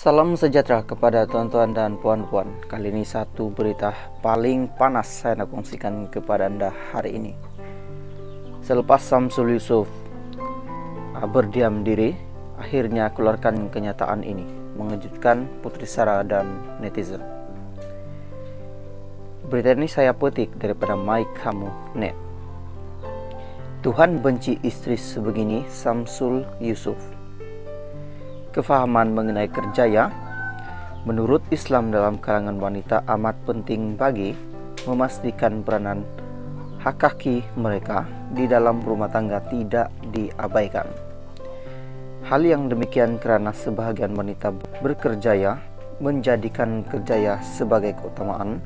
Salam sejahtera kepada tuan-tuan dan puan-puan. Kali ini satu berita paling panas saya nak kongsikan kepada anda hari ini. Selepas Samsul Yusuf berdiam diri, akhirnya keluarkan kenyataan ini, mengejutkan Putri Sarah dan netizen. Berita ini saya petik daripada mykamu.net. Tuhan benci istri sebegini, Samsul Yusuf. Kefahaman mengenai kerjaya menurut Islam dalam kalangan wanita amat penting bagi memastikan peranan hak kaki mereka di dalam rumah tangga tidak diabaikan. Hal yang demikian karena sebahagian wanita berkerjaya menjadikan kerjaya sebagai keutamaan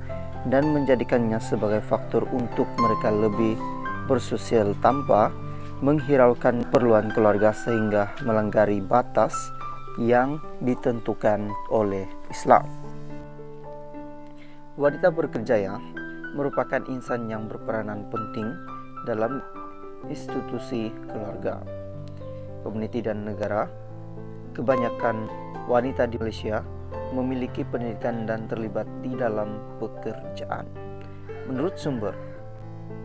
dan menjadikannya sebagai faktor untuk mereka lebih bersosial tanpa menghiraukan keperluan keluarga sehingga melanggari batas yang ditentukan oleh Islam. Wanita berkerjaya merupakan insan yang berperanan penting dalam institusi keluarga, komuniti dan negara. Kebanyakan wanita di Malaysia memiliki pendidikan dan terlibat di dalam pekerjaan. Menurut sumber,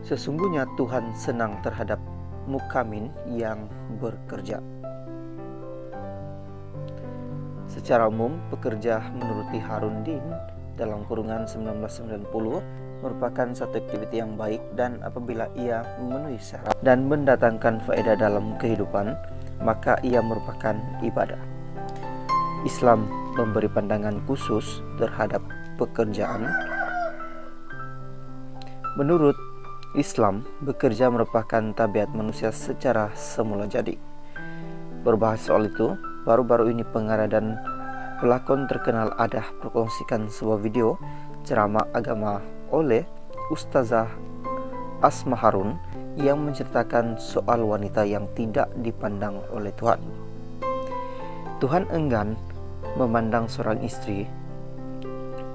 sesungguhnya Tuhan senang terhadap mukamin yang bekerja. Secara umum, pekerja menuruti Harun Din dalam kurungan 1990 merupakan satu aktiviti yang baik, dan apabila ia memenuhi syarat dan mendatangkan faedah dalam kehidupan, maka ia merupakan ibadah. Islam memberi pandangan khusus terhadap pekerjaan. Menurut Islam, bekerja merupakan tabiat manusia secara semula jadi. Berbahas soal itu, baru-baru ini pengarah dan pelakon terkenal Adah berkongsikan sebuah video ceramah agama oleh Ustazah Asma Harun yang menceritakan soal wanita yang tidak dipandang oleh Tuhan. Tuhan enggan memandang seorang istri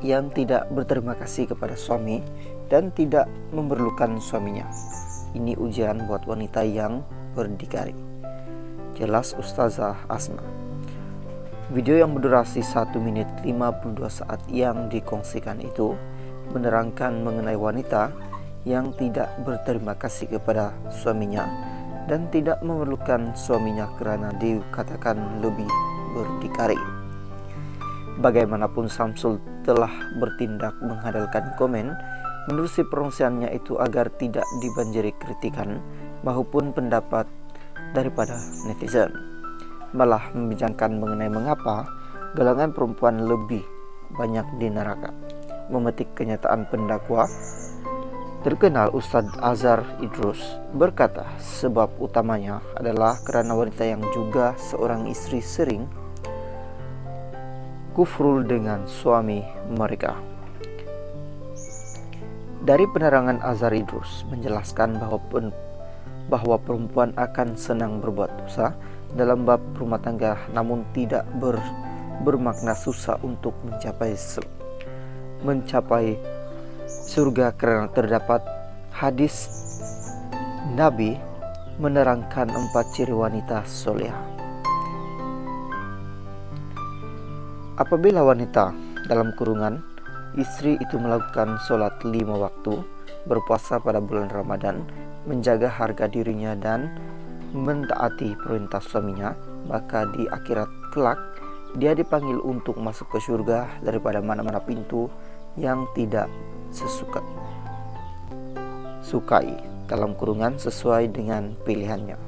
yang tidak berterima kasih kepada suami dan tidak memerlukan suaminya. Ini ujian buat wanita yang berdikari, jelas Ustazah Asma. Video yang berdurasi 1 menit 52 saat yang dikongsikan itu menerangkan mengenai wanita yang tidak berterima kasih kepada suaminya dan tidak memerlukan suaminya karena dikatakan lebih berdikari. Bagaimanapun Samsul telah bertindak mengandalkan komen menerusi perongsiannya itu agar tidak dibanjiri kritikan maupun pendapat daripada netizen, malah membincangkan mengenai mengapa golongan perempuan lebih banyak di neraka. Memetik kenyataan pendakwa terkenal Ustadz Azhar Idrus berkata, sebab utamanya adalah karena wanita yang juga seorang istri sering kufrul dengan suami mereka. Dari penerangan Azhar Idrus menjelaskan bahwa perempuan akan senang berbuat dosa dalam bab rumah tangga, namun tidak bermakna susah untuk mencapai surga karena terdapat hadis Nabi menerangkan 4 ciri wanita solehah. Apabila wanita dalam kurungan istri itu melakukan sholat 5 waktu, berpuasa pada bulan Ramadan, menjaga harga dirinya dan mentaati perintah suaminya, maka di akhirat kelak dia dipanggil untuk masuk ke surga daripada mana-mana pintu yang tidak sukai dalam kurungan sesuai dengan pilihannya.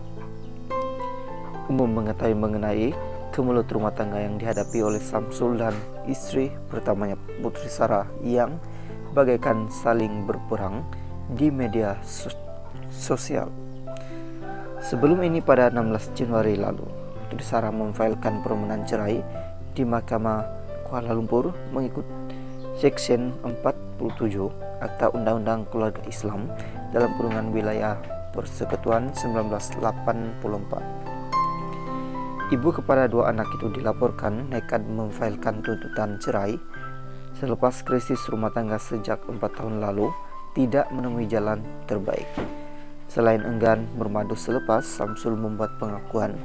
Umum mengetahui mengenai kemelut rumah tangga yang dihadapi oleh Samsul dan istri pertamanya Putri Sarah yang bagaikan saling berperang di media sosial. Sebelum ini pada 16 Januari lalu, Putri Sarah memfailkan permohonan cerai di Mahkamah Kuala Lumpur mengikut Seksyen 47 Akta Undang-Undang Keluarga Islam dalam kurungan Wilayah Persekutuan 1984. Ibu kepada 2 anak itu dilaporkan nekat memfailkan tuntutan cerai selepas krisis rumah tangga sejak 4 tahun lalu tidak menemui jalan terbaik. Selain enggan bermadu selepas, Samsul membuat pengakuan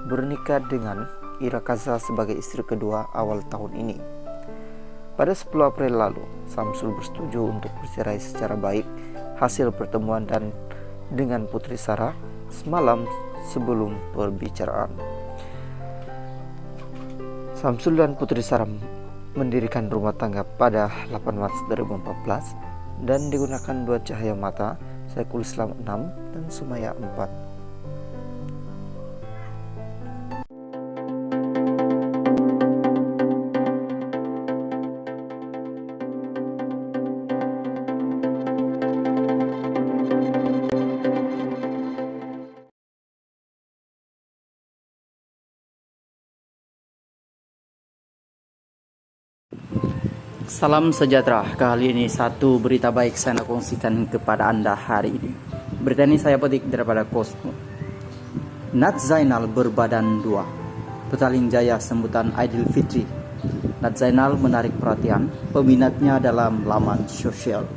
bernikah dengan Ira Kaza sebagai istri kedua awal tahun ini. Pada 10 April lalu, Samsul bersetuju untuk bercerai secara baik hasil pertemuan dengan Putri Sarah semalam sebelum perbicaraan. Samsul dan Putri Sarah mendirikan rumah tangga pada 8 Maret 2014 dan digunakan dua cahaya mata, Saiful Islam 6 dan Sumaya 4. Salam sejahtera, kali ini satu berita baik saya nak kongsikan kepada anda hari ini. Berita ini saya petik daripada Cosmo. Nad Zainal berbadan dua, Petaling Jaya sambutan Aidilfitri. Nad Zainal menarik perhatian peminatnya dalam laman sosial.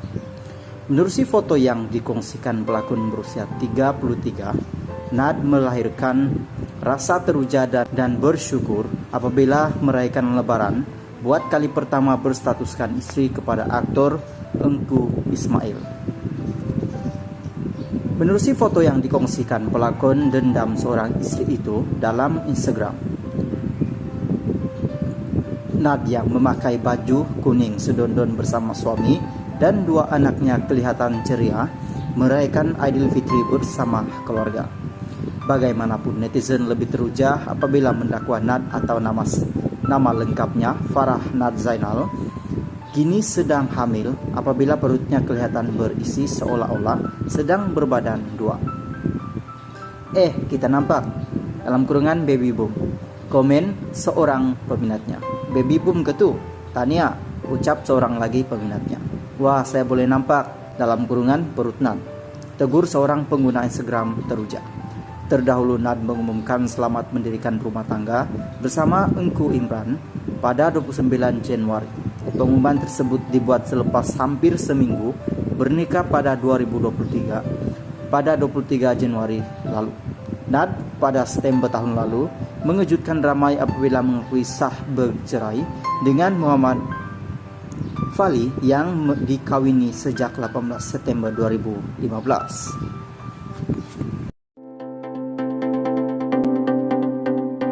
Menerusi foto yang dikongsikan pelakon berusia 33, Nad melahirkan rasa teruja dan bersyukur apabila merayakan Lebaran buat kali pertama berstatuskan istri kepada aktor Engku Ismail. Menerusi foto yang dikongsikan pelakon dendam seorang istri itu dalam Instagram, Nad yang memakai baju kuning sedondon bersama suami dan dua anaknya kelihatan ceria merayakan Aidilfitri bersama keluarga. Bagaimanapun netizen lebih teruja apabila mendakwa Nad atau nama lengkapnya Farah Nad Zainal kini sedang hamil apabila perutnya kelihatan berisi seolah-olah sedang berbadan dua. Kita nampak, dalam kurungan baby boom, komen seorang peminatnya. Baby boom ketu, Tania, ucap seorang lagi peminatnya. Wah, saya boleh nampak, dalam kurungan perut Nad, tegur seorang pengguna Instagram teruja. Terdahulu Nad mengumumkan selamat mendirikan rumah tangga bersama Engku Imran pada 29 Januari. Pengumuman tersebut dibuat selepas hampir seminggu bernikah pada 2023 pada 23 Januari lalu. Nad pada September tahun lalu mengejutkan ramai apabila mengakui sah bercerai dengan Muhammad Fali yang dikawini sejak 18 September 2015.